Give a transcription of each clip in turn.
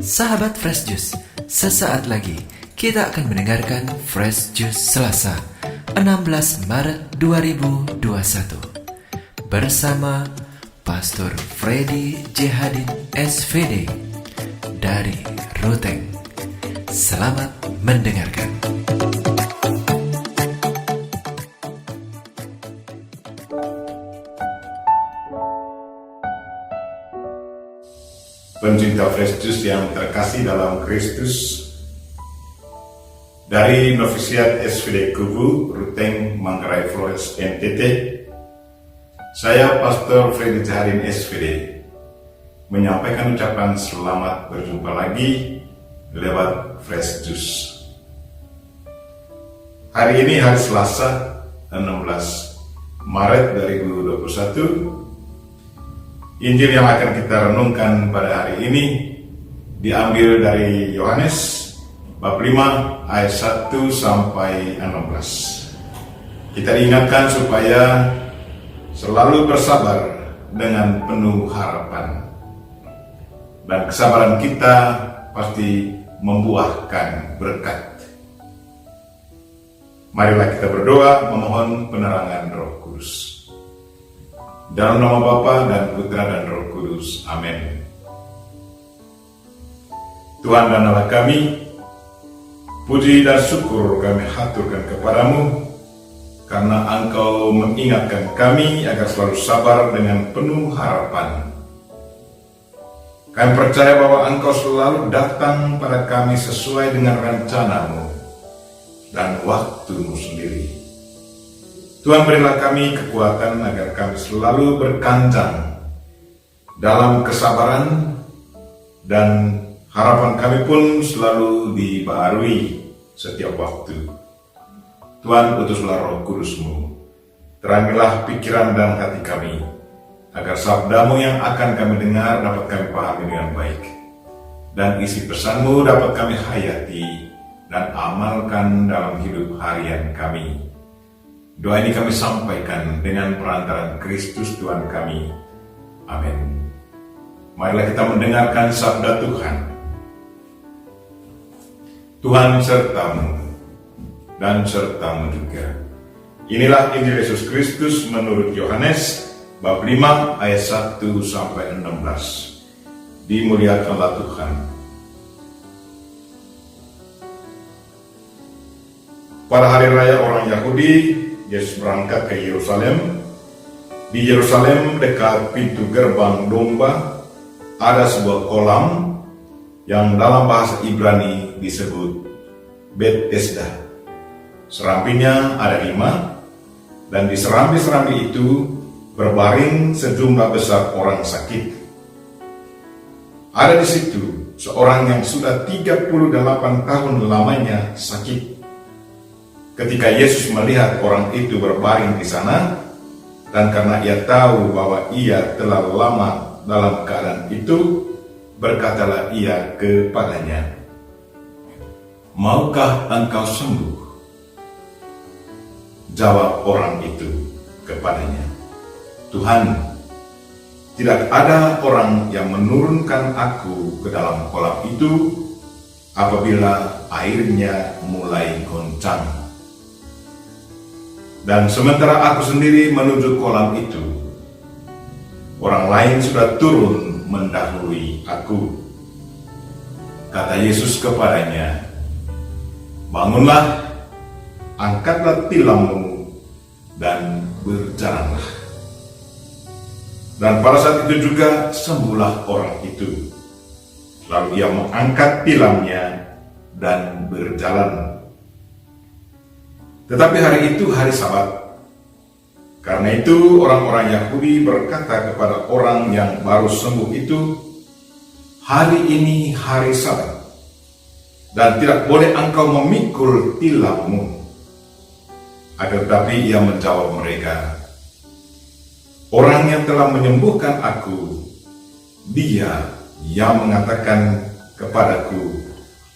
Sahabat Fresh Juice, sesaat lagi kita akan mendengarkan Fresh Juice Selasa 16 Maret 2021 bersama Pastor Freddy Jehadin SVD dari Ruteng. Selamat mendengarkan. Pencinta Fresh Juice yang terkasih dalam Kristus, dari Novisiat SVD Kubu, Ruteng, Manggarai Flores, NTT, saya Pastor Freddy Jehadin SVD menyampaikan ucapan selamat berjumpa lagi lewat Fresh Juice. Hari ini hari Selasa 16 Maret 2021. Injil yang akan kita renungkan pada hari ini diambil dari Yohanes bab 5 ayat 1 sampai 16. Kita diingatkan supaya selalu bersabar dengan penuh harapan, dan kesabaran kita pasti membuahkan berkat. Marilah kita berdoa memohon penerangan Roh Kudus. Dalam nama Bapa dan Putra dan Roh Kudus. Amin. Tuhan dan Allah kami, puji dan syukur kami haturkan kepadamu karena Engkau mengingatkan kami agar selalu sabar dengan penuh harapan. Kami percaya bahwa Engkau selalu datang pada kami sesuai dengan rencanamu dan waktumu sendiri. Tuhan, berilah kami kekuatan agar kami selalu berkanjang dalam kesabaran, dan harapan kami pun selalu dibaharui setiap waktu. Tuhan, utuslah Roh Kudus-Mu, terangilah pikiran dan hati kami, agar sabdamu yang akan kami dengar dapat kami pahami dengan baik, dan isi pesan-Mu dapat kami hayati dan amalkan dalam hidup harian kami. Doa ini kami sampaikan dengan perantaraan Kristus Tuhan kami. Amin. Marilah kita mendengarkan sabda Tuhan. Tuhan sertamu dan sertamu juga. Inilah Injil Yesus Kristus menurut Yohanes bab 5 ayat 1 sampai 16. Dimuliakanlah Tuhan. Pada hari raya orang Yahudi, Yesus berangkat ke Yerusalem. Di Yerusalem dekat pintu gerbang domba ada sebuah kolam yang dalam bahasa Ibrani disebut Bet-Esda. Serambinya ada 5, dan di serambi-serambi itu berbaring sejumlah besar orang sakit. Ada di situ seorang yang sudah 38 tahun lamanya sakit. Ketika Yesus melihat orang itu berbaring di sana, dan karena ia tahu bahwa ia telah lama dalam keadaan itu, berkatalah ia kepadanya, "Maukah engkau sembuh?" Jawab orang itu kepadanya, "Tuhan, tidak ada orang yang menurunkan aku ke dalam kolam itu apabila airnya mulai goncang. Dan sementara aku sendiri menuju kolam itu, orang lain sudah turun mendahului aku." Kata Yesus kepadanya, "Bangunlah, angkatlah tilammu, dan berjalanlah." Dan pada saat itu juga sembuhlah orang itu. Lalu ia mengangkat tilamnya dan berjalan. Tetapi hari itu hari Sabat. Karena itu orang-orang Yahudi berkata kepada orang yang baru sembuh itu, "Hari ini hari Sabat, dan tidak boleh engkau memikul tilammu." Akan tetapi ia menjawab mereka, "Orang yang telah menyembuhkan aku, dia yang mengatakan kepadaku,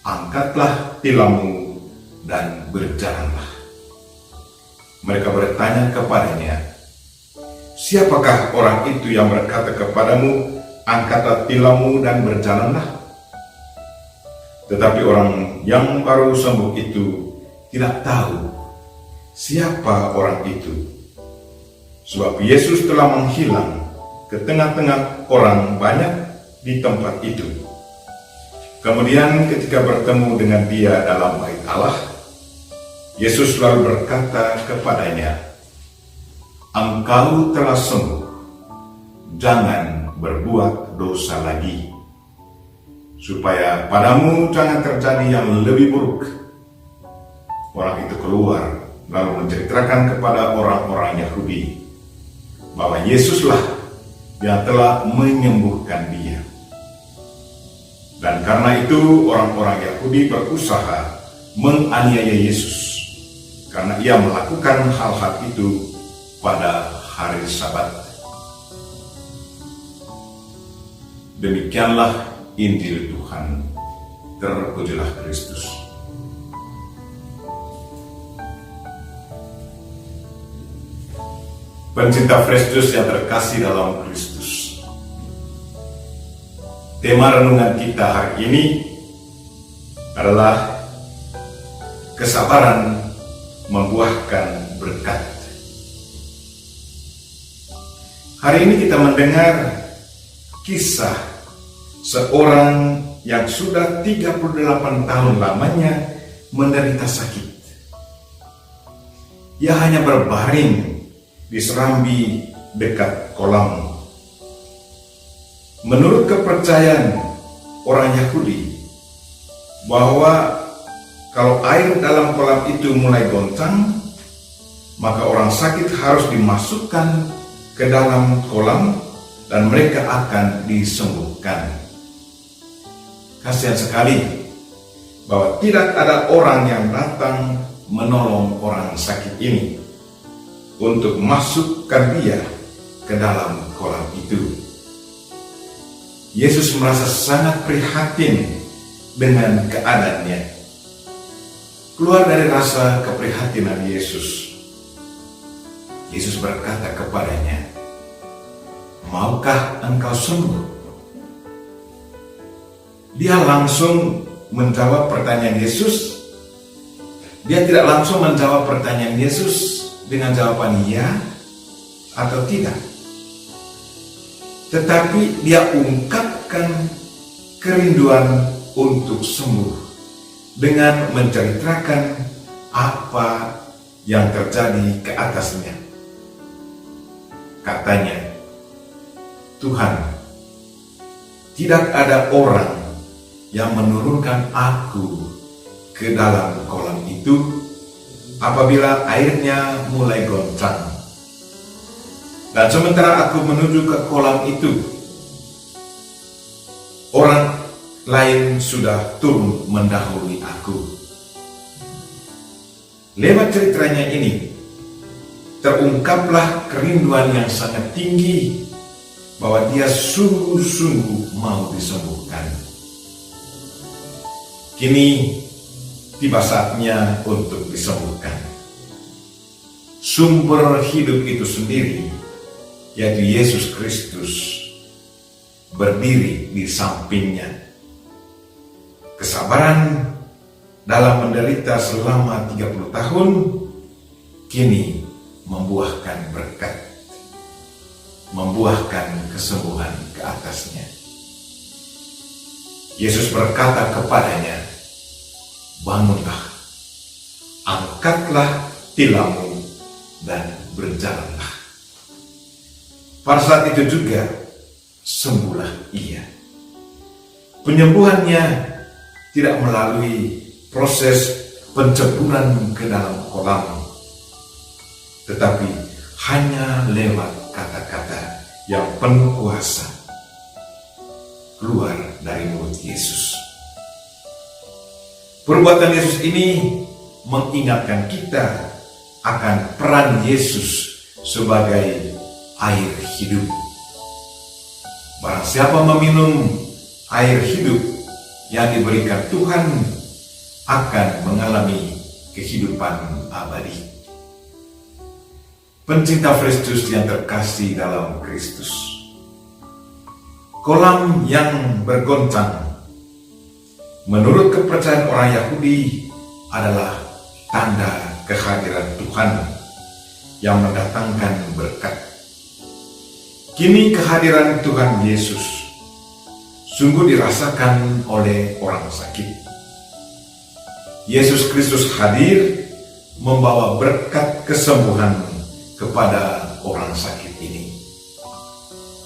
'Angkatlah tilammu dan berjalanlah.'" Mereka bertanya kepadanya, "Siapakah orang itu yang berkata kepadamu, 'Angkatlah tilammu dan berjalanlah'?" Tetapi orang yang baru sembuh itu tidak tahu siapa orang itu, sebab Yesus telah menghilang ke tengah-tengah orang banyak di tempat itu. Kemudian ketika bertemu dengan dia dalam bait Allah, Yesus lalu berkata kepadanya, "Engkau telah sembuh, jangan berbuat dosa lagi, supaya padamu jangan terjadi yang lebih buruk." Orang itu keluar lalu menceritakan kepada orang-orang Yahudi bahwa Yesuslah yang telah menyembuhkan dia. Dan karena itu orang-orang Yahudi berusaha menganiaya Yesus karena ia melakukan hal-hal itu pada hari Sabat. Demikianlah Injil Tuhan. Terpujilah Kristus. Pencinta Fresh Juice yang terkasih dalam Kristus, tema renungan kita hari ini adalah kesabaran membuahkan berkat. Hari ini kita mendengar kisah seorang yang sudah 38 tahun lamanya menderita sakit. Ia hanya berbaring di serambi dekat kolam. Menurut kepercayaan orang Yahudi bahwa kalau air dalam kolam itu mulai goncang, maka orang sakit harus dimasukkan ke dalam kolam dan mereka akan disembuhkan. Kasihan sekali bahwa tidak ada orang yang datang menolong orang sakit ini untuk masukkan dia ke dalam kolam itu. Yesus merasa sangat prihatin dengan keadaannya. Keluar dari rasa keprihatinan Yesus, Yesus berkata kepadanya, "Maukah engkau sembuh?" Dia langsung menjawab pertanyaan Yesus. Dia tidak langsung menjawab pertanyaan Yesus dengan jawaban ya atau tidak. Tetapi dia ungkapkan kerinduan untuk sembuh dengan menceritakan apa yang terjadi ke atasnya. Katanya, "Tuhan, tidak ada orang yang menurunkan aku ke dalam kolam itu apabila airnya mulai goncang. Dan sementara aku menuju ke kolam itu, orang lain sudah turun mendahului aku." Lewat ceritanya ini, terungkaplah kerinduan yang sangat tinggi bahwa dia sungguh-sungguh mau disembuhkan. Kini tiba saatnya untuk disembuhkan. Sumber hidup itu sendiri, yaitu Yesus Kristus, berdiri di sampingnya. Kesabaran dalam menderita selama 30 tahun kini membuahkan berkat, membuahkan kesembuhan ke atasnya. Yesus berkata kepadanya, "Bangunlah, angkatlah tilammu dan berjalanlah." Pada saat itu juga sembuhlah ia. Penyembuhannya tidak melalui proses penceburan ke dalam kolam, tetapi hanya lewat kata-kata yang penuh kuasa keluar dari mulut Yesus. Perbuatan Yesus ini mengingatkan kita akan peran Yesus sebagai air hidup. Barang siapa meminum air hidup yang diberikan Tuhan akan mengalami kehidupan abadi. Pencinta Fresh Juice yang terkasih dalam Kristus, kolam yang bergoncang menurut kepercayaan orang Yahudi adalah tanda kehadiran Tuhan yang mendatangkan berkat. Kini kehadiran Tuhan Yesus sungguh dirasakan oleh orang sakit. Yesus Kristus hadir membawa berkat kesembuhan kepada orang sakit ini.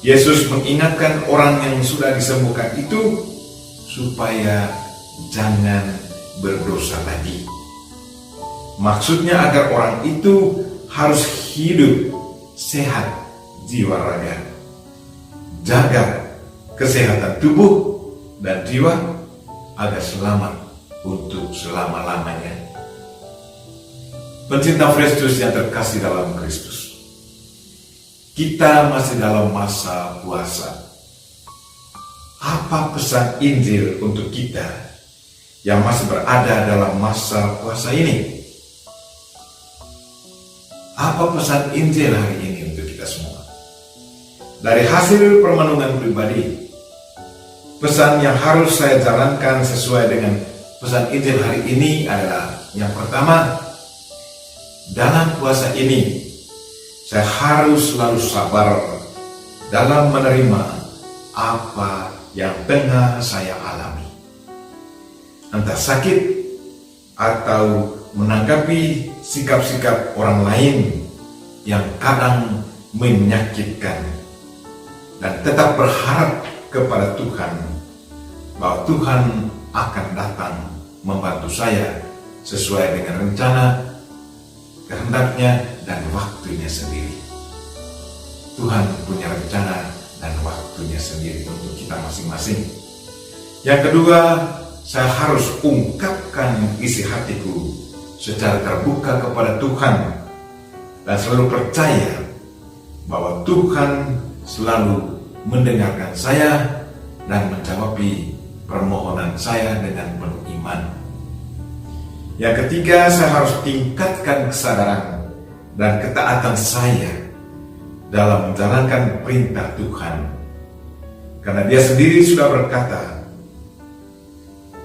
Yesus mengingatkan orang yang sudah disembuhkan itu supaya jangan berdosa lagi. Maksudnya agar orang itu harus hidup sehat jiwa raga, jaga kesehatan tubuh dan jiwa agar selamat untuk selama-lamanya. Pencinta Fresh Juice yang terkasih dalam Kristus, kita masih dalam masa puasa. Apa pesan Injil untuk kita yang masih berada dalam masa puasa ini? Apa pesan Injil hari ini untuk kita semua? Dari hasil permenungan pribadi, pesan yang harus saya jalankan sesuai dengan pesan Injil hari ini adalah yang pertama, dalam puasa ini saya harus selalu sabar dalam menerima apa yang tengah saya alami. Entah sakit atau menanggapi sikap-sikap orang lain yang kadang menyakitkan, dan tetap berharap kepada Tuhan bahwa Tuhan akan datang membantu saya sesuai dengan rencana, kehendaknya, dan waktunya sendiri. Tuhan punya rencana dan waktunya sendiri untuk kita masing-masing. Yang kedua, saya harus ungkapkan isi hatiku secara terbuka kepada Tuhan dan selalu percaya bahwa Tuhan selalu mendengarkan saya dan menjawab permohonan saya dengan penuh iman. Yang ketiga, saya harus tingkatkan kesadaran dan ketaatan saya dalam menjalankan perintah Tuhan. Karena Dia sendiri sudah berkata,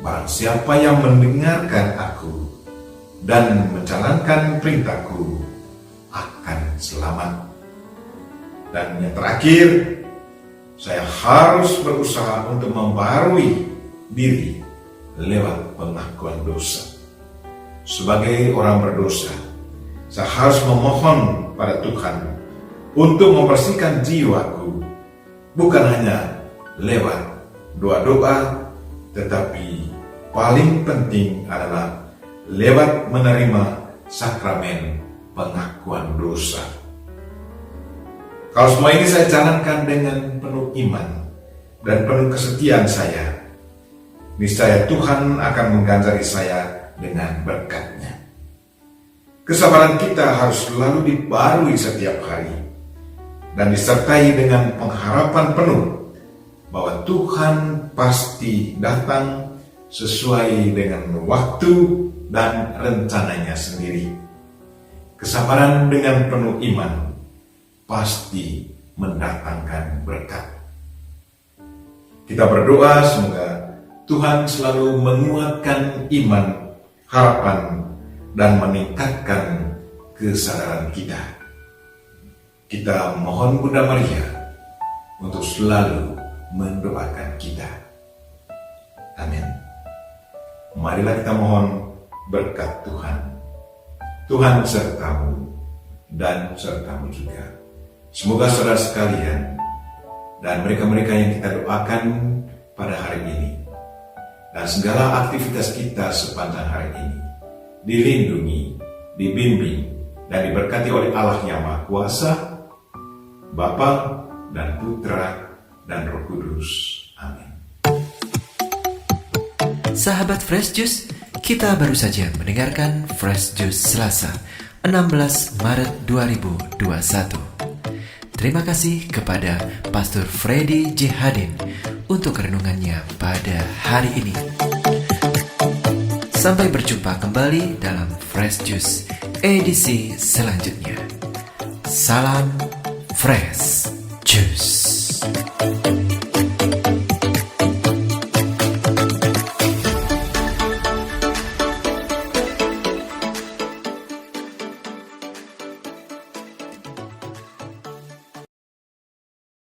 barang siapa yang mendengarkan aku dan menjalankan perintahku akan selamat. Dan yang terakhir, saya harus berusaha untuk membaharui diri lewat pengakuan dosa. Sebagai orang berdosa, saya harus memohon pada Tuhan untuk membersihkan jiwaku, bukan hanya lewat doa-doa, tetapi paling penting adalah lewat menerima sakramen pengakuan dosa. Kalau semua ini saya jalankan dengan penuh iman dan penuh kesetiaan saya, niscaya Tuhan akan mengganjari saya dengan berkat-Nya. Kesabaran kita harus selalu dibarui setiap hari dan disertai dengan pengharapan penuh bahwa Tuhan pasti datang sesuai dengan waktu dan rencananya sendiri. Kesabaran dengan penuh iman pasti mendatangkan berkat. Kita berdoa semoga Tuhan selalu menguatkan iman, harapan, dan meningkatkan kesadaran kita. Kita mohon Bunda Maria untuk selalu mendoakan kita. Amin. Marilah kita mohon berkat Tuhan. Tuhan sertamu dan sertamu juga. Semoga saudara sekalian dan mereka-mereka yang kita doakan pada hari ini dan segala aktivitas kita sepanjang hari ini dilindungi, dibimbing, dan diberkati oleh Allah yang Maha Kuasa, Bapa dan Putra dan Roh Kudus. Amin. Sahabat Fresh Juice, kita baru saja mendengarkan Fresh Juice Selasa 16 Maret 2021. Terima kasih kepada Pastor Freddy J. Hadin untuk renungannya pada hari ini. Sampai berjumpa kembali dalam Fresh Juice edisi selanjutnya. Salam Fresh Juice.